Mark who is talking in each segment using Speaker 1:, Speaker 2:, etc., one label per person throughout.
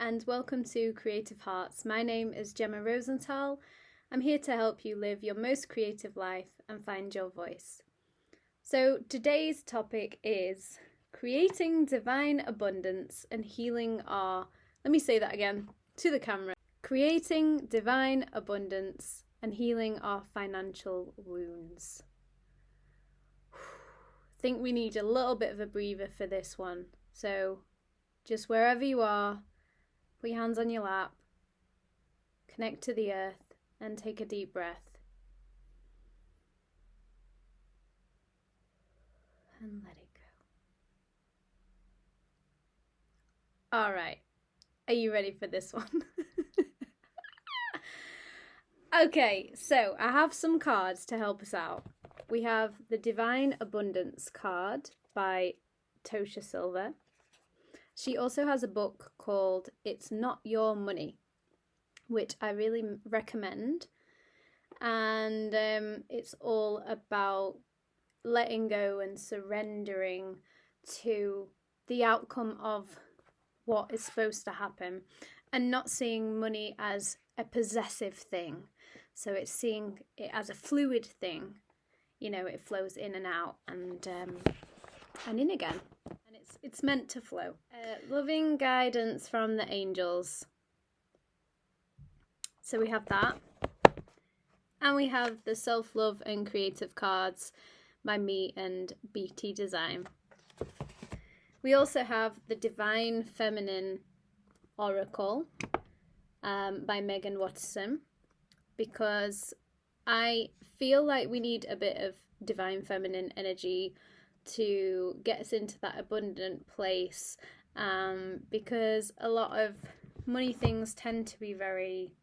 Speaker 1: and welcome to Creative Hearts. My name is Jemma Rosenthal. I'm here to help you live your most creative life and find your voice. So today's topic is creating divine abundance and healing our, let me say that again to the camera, creating divine abundance and healing our financial wounds. I think we need a little bit of a breather for this one. So just wherever you are, put your hands on your lap, connect to the earth, and take a deep breath. And let it go. All right. Are you ready for this one? Okay, so I have some cards to help us out. We have the Divine Abundance card by Tosha Silver. She also has a book called It's Not Your Money, which I really recommend. And it's all about letting go and surrendering to the outcome of what is supposed to happen and not seeing money as a possessive thing. So it's seeing it as a fluid thing. You know, it flows in and out and in again. And it's meant to flow. Loving guidance from the angels. So we have that. And we have the self-love and creative cards by me and Beetee Design. We also have the Divine Feminine Oracle by Meggan Watterson, because I feel like we need a bit of divine feminine energy to get us into that abundant place, because a lot of money things tend to be very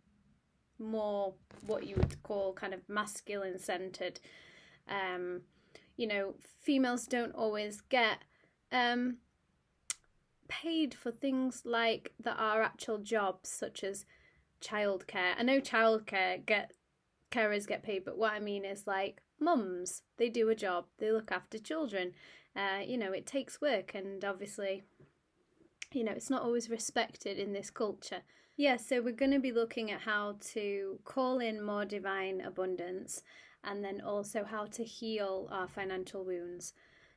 Speaker 1: more what you would call kind of masculine centered. You know, females don't always get paid for things like that are actual jobs, such as childcare. I know childcare carers get paid, but what I mean is like mums, they do a job, they look after children. You know, it takes work, and obviously, you know, it's not always respected in this culture. Yeah, so we're going to be looking at how to call in more divine abundance, and then also how to heal our financial wounds.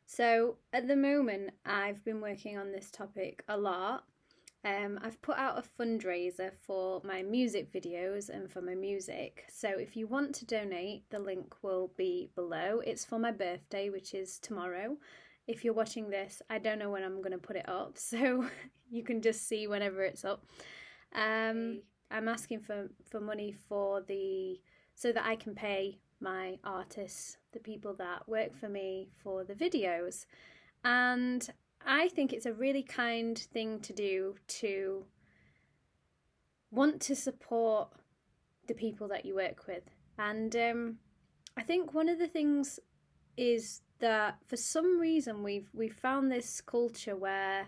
Speaker 1: So at the moment, I've been working on this topic a lot. I've put out a fundraiser for my music videos and for my music. So if you want to donate, the link will be below. It's for my birthday, which is tomorrow. If you're watching this, I don't know when I'm going to put it up, so you can just see whenever it's up. I'm asking for money so that I can pay my artists, the people that work for me, for the videos. And I think it's a really kind thing to do, to want to support the people that you work with. And I think one of the things is that for some reason we've found this culture where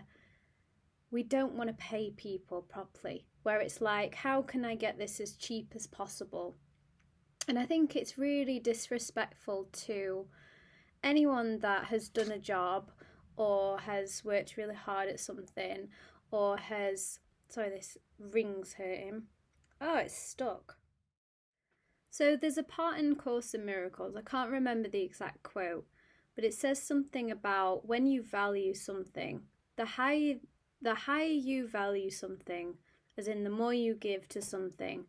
Speaker 1: we don't want to pay people properly, where it's like, how can I get this as cheap as possible? And I think it's really disrespectful to anyone that has done a job or has worked really hard at something, or has, sorry, this ring's hurting. Oh, it's stuck. So there's a part in Course in Miracles, I can't remember the exact quote, but it says something about when you value something, the higher you value something, as in the more you give to something,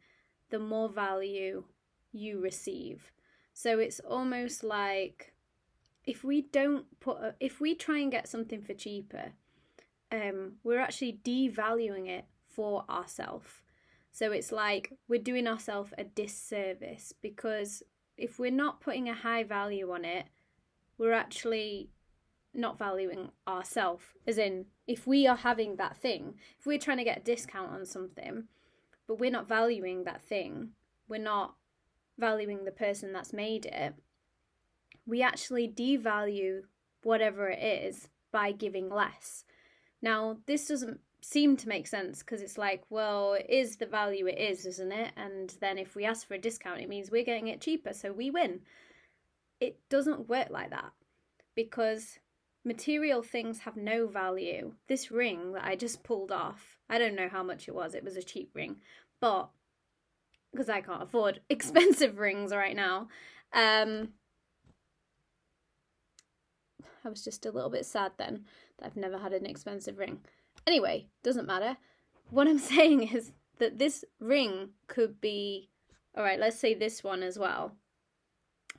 Speaker 1: the more value you receive. So it's almost like, if we try and get something for cheaper, we're actually devaluing it for ourselves. So it's like we're doing ourselves a disservice, because if we're not putting a high value on it, we're actually not valuing ourselves. As in, if we are having that thing, if we're trying to get a discount on something, but we're not valuing that thing, we're not valuing the person that's made it, we actually devalue whatever it is by giving less. Now, this doesn't seem to make sense, because it's like, well, it is the value it is, isn't it? And then if we ask for a discount, it means we're getting it cheaper, so we win. It doesn't work like that, because material things have no value. This ring that I just pulled off, I don't know how much it was a cheap ring, but because I can't afford expensive rings right now, I was just a little bit sad then that I've never had an expensive ring. Anyway, doesn't matter. What I'm saying is that this ring could be, all right, let's say this one as well.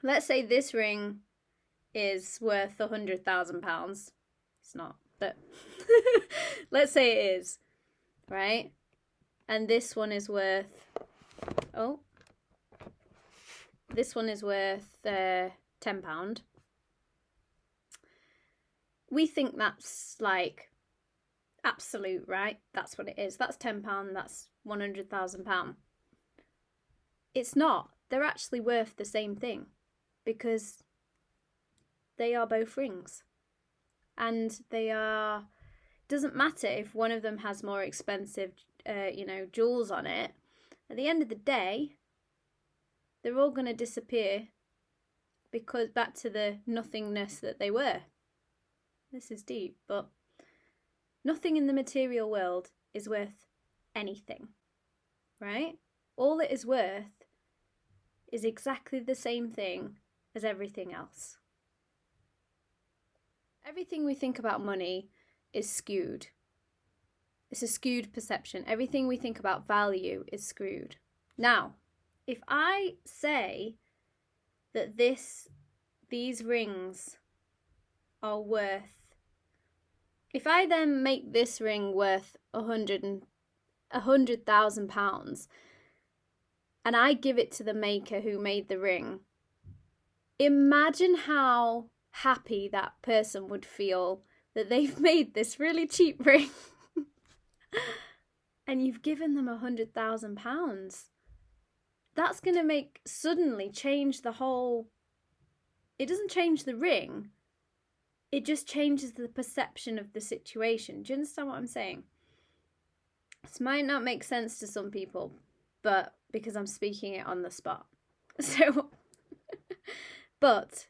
Speaker 1: Let's say this ring is worth £100,000. It's not, but let's say it is, right? And this one is worth, this one is worth £10. We think that's like absolute, right? That's what it is. That's £10. That's £100,000. It's not. They're actually worth the same thing because they are both rings. And they are, doesn't matter if one of them has more expensive, jewels on it. At the end of the day, they're all going to disappear because back to the nothingness that they were. This is deep, but nothing in the material world is worth anything, right? All it is worth is exactly the same thing as everything else. Everything we think about money is skewed. It's a skewed perception. Everything we think about value is skewed. Now, if I say that these rings are worth, if I then make this ring worth £100,000 and I give it to the maker who made the ring, imagine how happy that person would feel that they've made this really cheap ring and you've given them £100,000. That's going to suddenly change the whole, it doesn't change the ring, it just changes the perception of the situation. Do you understand what I'm saying? This might not make sense to some people, but because I'm speaking it on the spot. So, but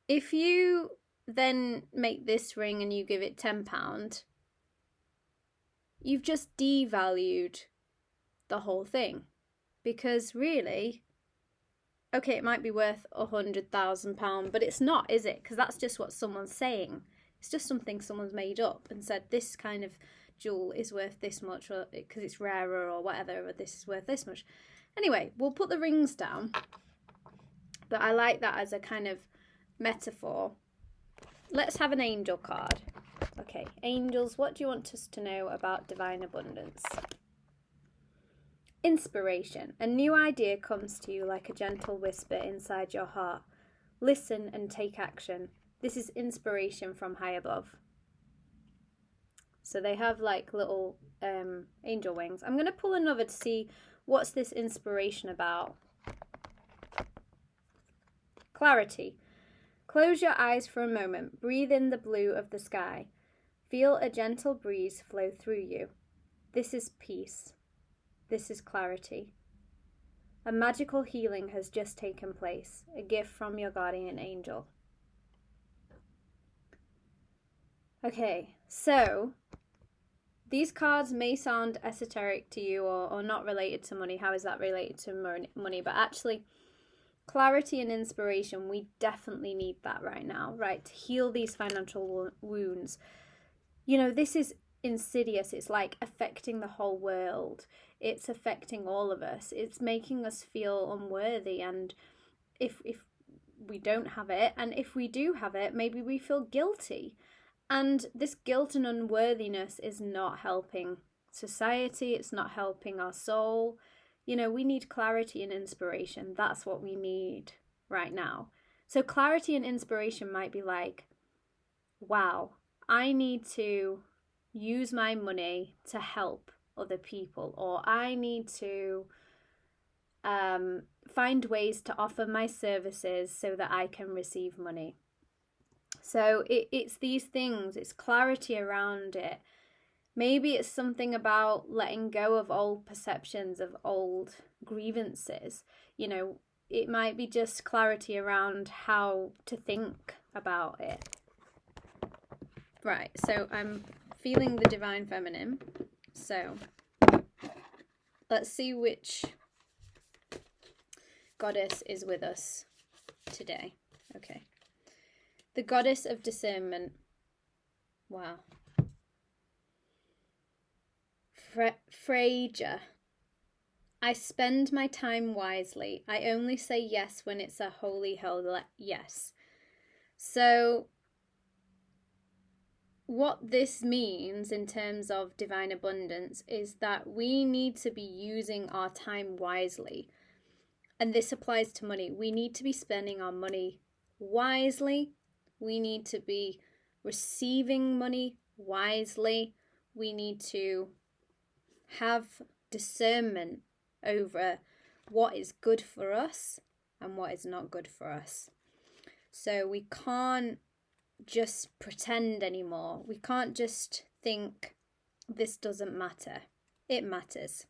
Speaker 1: if you then make this ring and you give it £10, you've just devalued the whole thing. Because really, okay, it might be worth £100,000, but it's not, is it? Because that's just what someone's saying. It's just something someone's made up and said this kind of jewel is worth this much, or because it's rarer or whatever, or this is worth this much. Anyway, we'll put the rings down, but I like that as a kind of metaphor. Let's have an angel card. Okay, angels, what do you want us to know about divine abundance? Inspiration. A new idea comes to you like a gentle whisper inside your heart. Listen and take action. This is inspiration from high above. So they have like little angel wings. I'm going to pull another to see what's this inspiration about. Clarity. Close your eyes for a moment. Breathe in the blue of the sky. Feel a gentle breeze flow through you. This is peace. This is clarity. A magical healing has just taken place, a gift from your guardian angel. Okay, so these cards may sound esoteric to you or not related to money. How is that related to money? But actually, clarity and inspiration, we definitely need that right now, right? To heal these financial wounds. You know, this is insidious. It's like affecting the whole world. It's affecting all of us. It's making us feel unworthy, and if we don't have it, and if we do have it, maybe we feel guilty, and this guilt and unworthiness is not helping society. It's not helping our soul. You know, we need clarity and inspiration. That's what we need right now. So clarity and inspiration might be like, wow, I need to use my money to help other people, or I need to find ways to offer my services so that I can receive money. So it's these things, it's clarity around it. Maybe it's something about letting go of old perceptions, of old grievances. You know, it might be just clarity around how to think about it. Right, so I'm feeling the divine feminine. So let's see which goddess is with us today. Okay. The goddess of discernment. Wow. Freyja. I spend my time wisely. I only say yes when it's a holy yes. So what this means in terms of divine abundance is that we need to be using our time wisely. And this applies to money. We need to be spending our money wisely. We need to be receiving money wisely. We need to have discernment over what is good for us and what is not good for us. So we can't just pretend anymore. We can't just think this doesn't matter. It matters.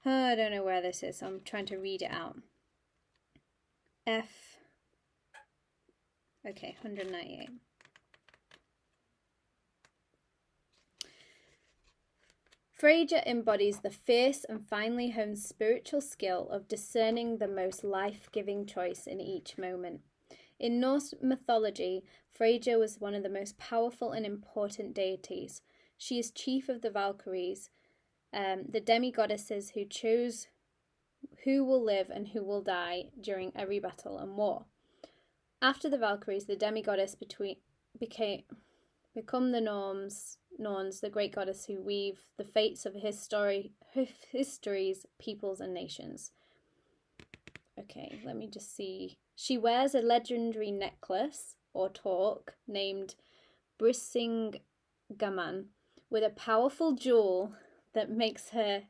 Speaker 1: I don't know where this is. I'm trying to read it out. Okay, 198. Freyja embodies the fierce and finely honed spiritual skill of discerning the most life-giving choice in each moment. In Norse mythology, Freyja was one of the most powerful and important deities. She is chief of the Valkyries, the demi-goddesses who chose who will live and who will die during every battle and war. After the Valkyries, the demi-goddess become the Norns, the great goddess who weave the fates of histories, peoples and nations. Okay, let me just see. She wears a legendary necklace or torque named Brisingaman with a powerful jewel that makes her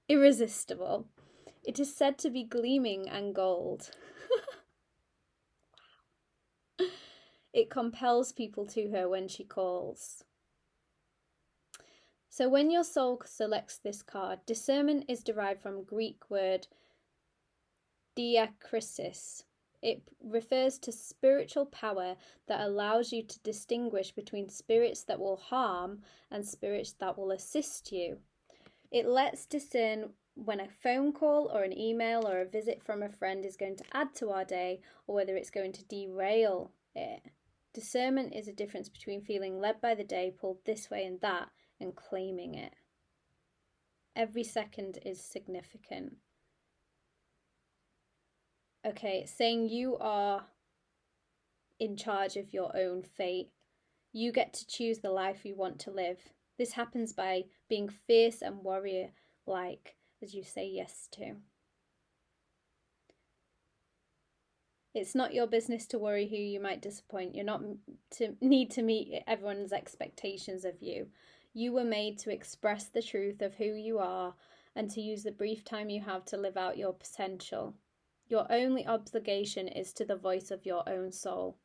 Speaker 1: irresistible. It is said to be gleaming and gold. It compels people to her when she calls. So when your soul selects this card, discernment is derived from Greek word diakrisis. It refers to spiritual power that allows you to distinguish between spirits that will harm and spirits that will assist you. It lets discern when a phone call or an email or a visit from a friend is going to add to our day or whether it's going to derail it. Discernment is a difference between feeling led by the day, pulled this way and that, and claiming it. Every second is significant. Okay, it's saying you are in charge of your own fate. You get to choose the life you want to live. This happens by being fierce and warrior-like as you say yes to. It's not your business to worry who you might disappoint. You're not to need to meet everyone's expectations of you. You were made to express the truth of who you are and to use the brief time you have to live out your potential. Your only obligation is to the voice of your own soul.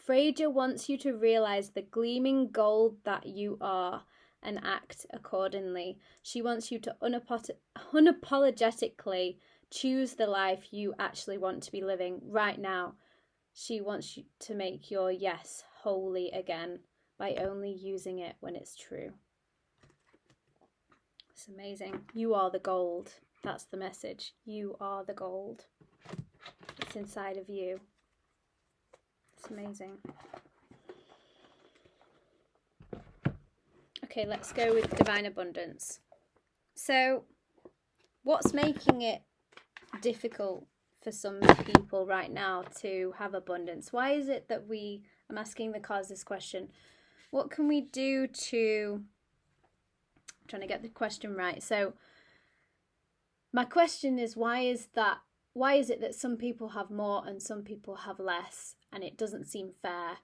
Speaker 1: Freyja wants you to realize the gleaming gold that you are and act accordingly. She wants you to unapologetically choose the life you actually want to be living right now. She wants you to make your yes holy again by only using it when it's true. It's amazing. You are the gold. That's the message. You are the gold. It's inside of you. It's amazing. Okay, let's go with divine abundance. So, what's making it difficult for some people right now to have abundance? Why is it that I'm asking the cards this question. What can we do to... I'm trying to get the question right. So, my question is, why is it that some people have more and some people have less, and it doesn't seem fair,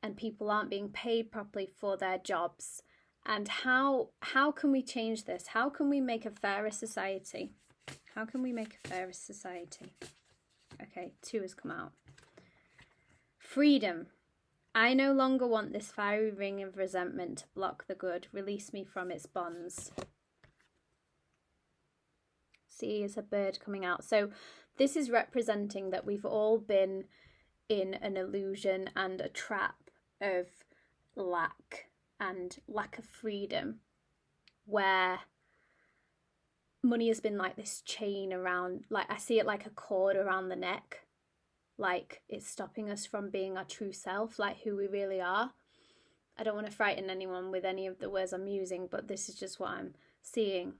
Speaker 1: and people aren't being paid properly for their jobs? And how can we change this? How can we make a fairer society? How can we make a fairer society? Okay, 2 has come out. Freedom. I no longer want this fiery ring of resentment to block the good. Release me from its bonds. See, is a bird coming out. So this is representing that we've all been in an illusion and a trap of lack and lack of freedom, where money has been like this chain around, like I see it like a cord around the neck, like it's stopping us from being our true self, like who we really are. I don't want to frighten anyone with any of the words I'm using, but this is just what I'm seeing.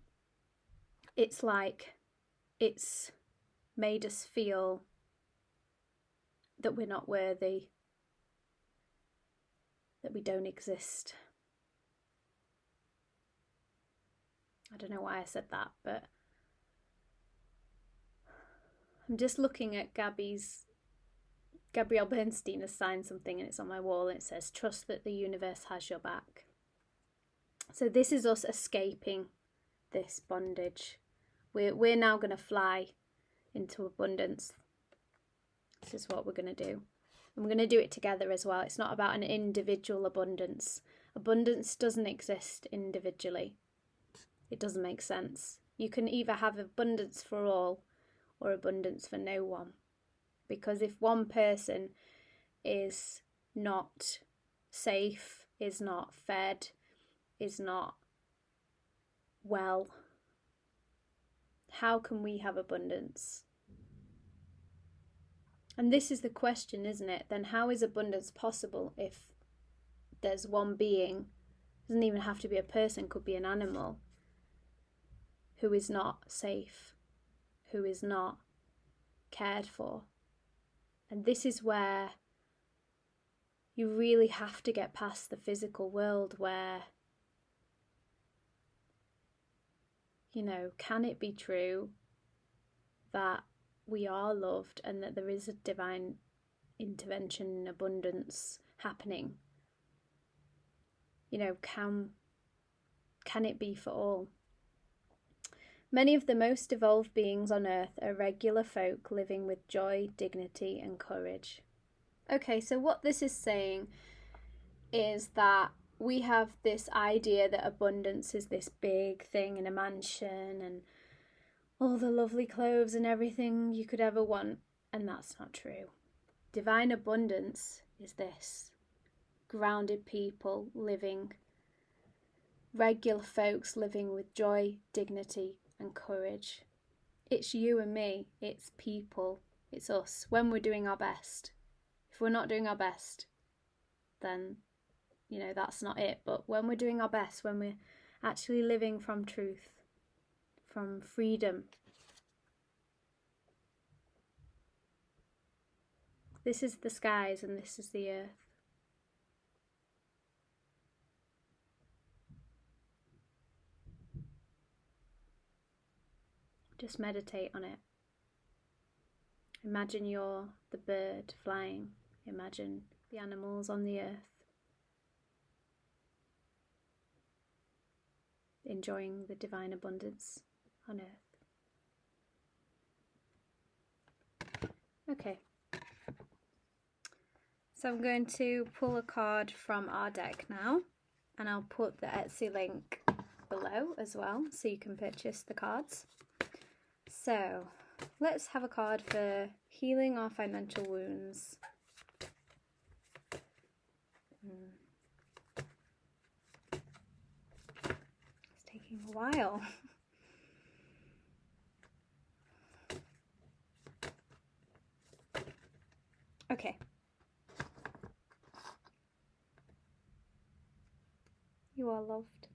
Speaker 1: It's like it's made us feel that we're not worthy, that we don't exist. I don't know why I said that, but I'm just looking at Gabrielle Bernstein has signed something and it's on my wall and it says, "Trust that the universe has your back." So this is us escaping this bondage. We're now going to fly into abundance. This is what we're going to do. And we're going to do it together as well. It's not about an individual abundance. Abundance doesn't exist individually. It doesn't make sense. You can either have abundance for all or abundance for no one. Because if one person is not safe, is not fed, is not well, how can we have abundance? And this is the question, isn't it? Then how is abundance possible if there's one being, doesn't even have to be a person, could be an animal, who is not safe, who is not cared for? And this is where you really have to get past the physical world where, you know, can it be true that we are loved and that there is a divine intervention and abundance happening? You know, can it be for all? Many of the most evolved beings on earth are regular folk living with joy, dignity, and courage. Okay, so what this is saying is that we have this idea that abundance is this big thing in a mansion and all the lovely clothes and everything you could ever want, and that's not true. Divine abundance is this: grounded people living, regular folks living with joy, dignity, and courage. It's you and me, it's people, it's us, when we're doing our best. If we're not doing our best, then, you know, that's not it. But when we're doing our best, when we're actually living from truth, from freedom, this is the skies and this is the earth. Just meditate on it. Imagine you're the bird flying. Imagine the animals on the earth, enjoying the divine abundance on earth. Okay. So I'm going to pull a card from our deck now, and I'll put the Etsy link below as well so you can purchase the cards. So let's have a card for healing our financial wounds. It's taking a while. Okay. You are loved.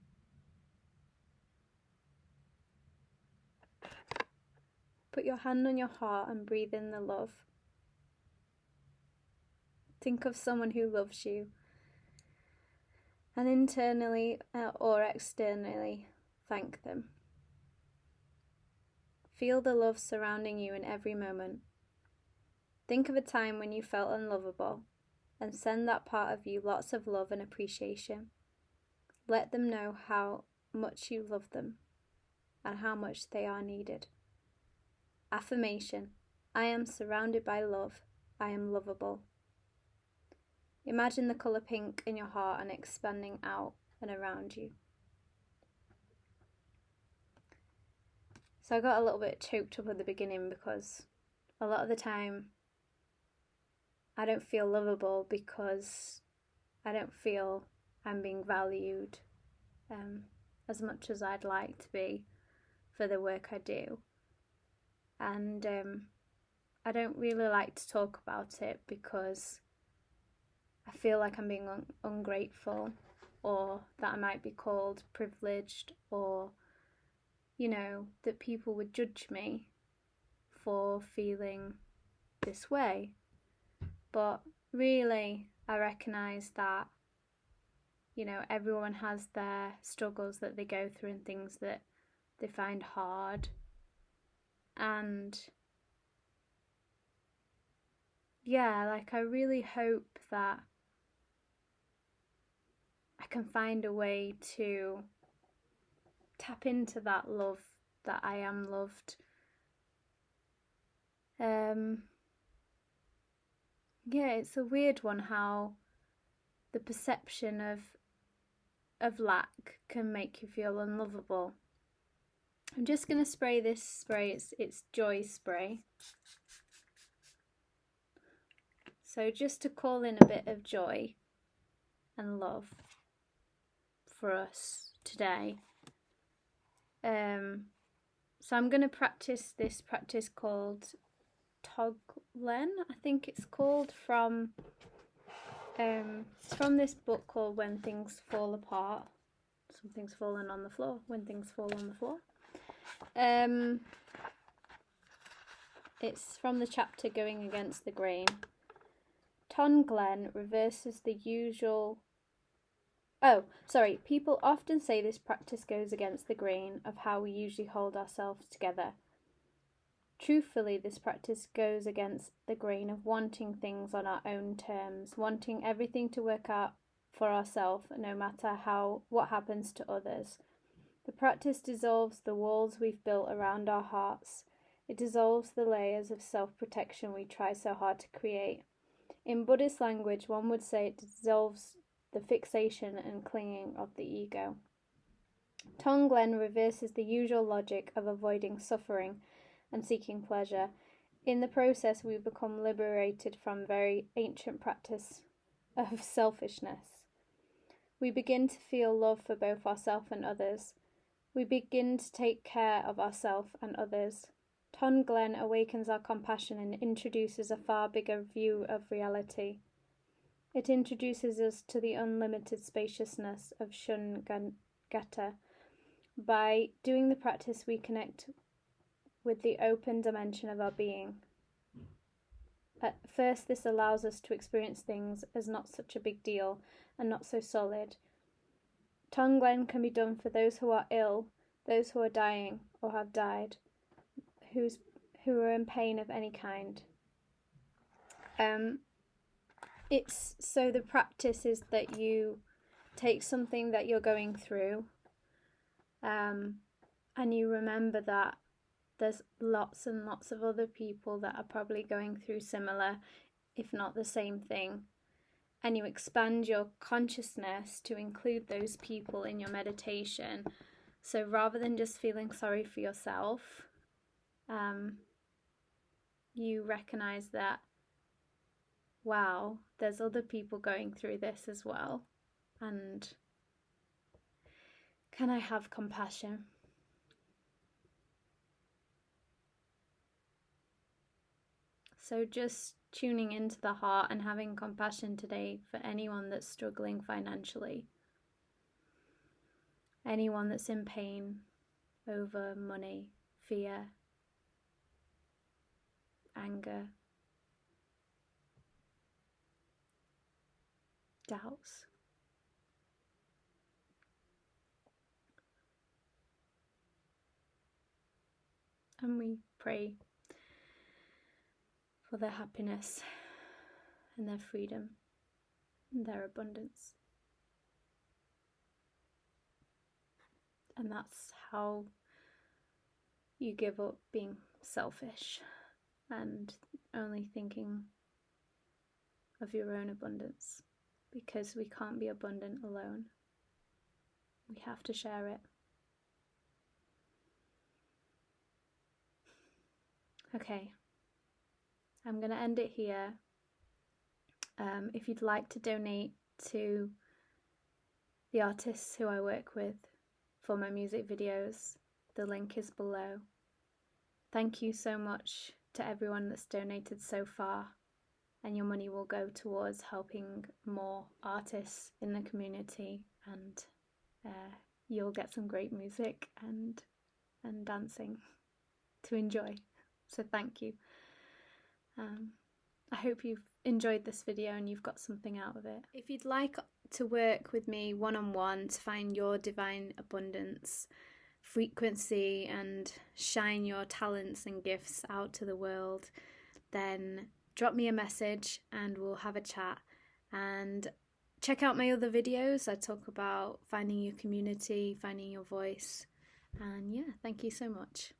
Speaker 1: Put your hand on your heart and breathe in the love. Think of someone who loves you, and internally or externally, thank them. Feel the love surrounding you in every moment. Think of a time when you felt unlovable, and send that part of you lots of love and appreciation. Let them know how much you love them and how much they are needed. Affirmation: I am surrounded by love. I am lovable. Imagine the colour pink in your heart and expanding out and around you. So I got a little bit choked up at the beginning because a lot of the time I don't feel lovable because I don't feel I'm being valued as much as I'd like to be for the work I do. And I don't really like to talk about it because I feel like I'm being ungrateful, or that I might be called privileged, or, you know, that people would judge me for feeling this way. But really, I recognise that, you know, everyone has their struggles that they go through and things that they find hard. And yeah, like, I really hope that I can find a way to tap into that love, that I am loved. Yeah, it's a weird one how the perception of lack can make you feel unlovable. I'm just going to spray this spray, it's joy spray. So just to call in a bit of joy and love for us today. So I'm going to practice this practice called Toglen, I think it's called, from it's from this book called When Things Fall Apart. Something's fallen on the floor. When things fall on the floor. It's from the chapter Going Against the Grain. Tonglen reverses the usual. People often say this practice goes against the grain of how we usually hold ourselves together. Truthfully, this practice goes against the grain of wanting things on our own terms, wanting everything to work out for ourselves, no matter what happens to others. The practice dissolves the walls we've built around our hearts. It dissolves the layers of self-protection we try so hard to create. In Buddhist language, one would say it dissolves the fixation and clinging of the ego. Tonglen reverses the usual logic of avoiding suffering and seeking pleasure. In the process, we become liberated from very ancient practice of selfishness. We begin to feel love for both ourselves and others. We begin to take care of ourselves and others. Tonglen awakens our compassion and introduces a far bigger view of reality. It introduces us to the unlimited spaciousness of Shungata. By doing the practice, we connect with the open dimension of our being. At first, this allows us to experience things as not such a big deal and not so solid. Tonglen can be done for those who are ill, those who are dying or have died, who are in pain of any kind. The practice is that you take something that you're going through, and you remember that there's lots and lots of other people that are probably going through similar, if not the same thing. And you expand your consciousness to include those people in your meditation. So rather than just feeling sorry for yourself, you recognize that, wow, there's other people going through this as well. And can I have compassion? So just tuning into the heart and having compassion today for anyone that's struggling financially. Anyone that's in pain over money, fear, anger, doubts. And we pray for their happiness and their freedom and their abundance. And that's how you give up being selfish and only thinking of your own abundance, because we can't be abundant alone. We have to share it. Okay, I'm going to end it here. If you'd like to donate to the artists who I work with for my music videos. The link is below. Thank you so much to everyone that's donated so far, and your money will go towards helping more artists in the community, and you'll get some great music and dancing to enjoy. So thank you. I hope you've enjoyed this video and you've got something out of it. If you'd like to work with me one-on-one to find your divine abundance, frequency, and shine your talents and gifts out to the world, then drop me a message and we'll have a chat. And check out my other videos. I talk about finding your community, finding your voice. And yeah, thank you so much.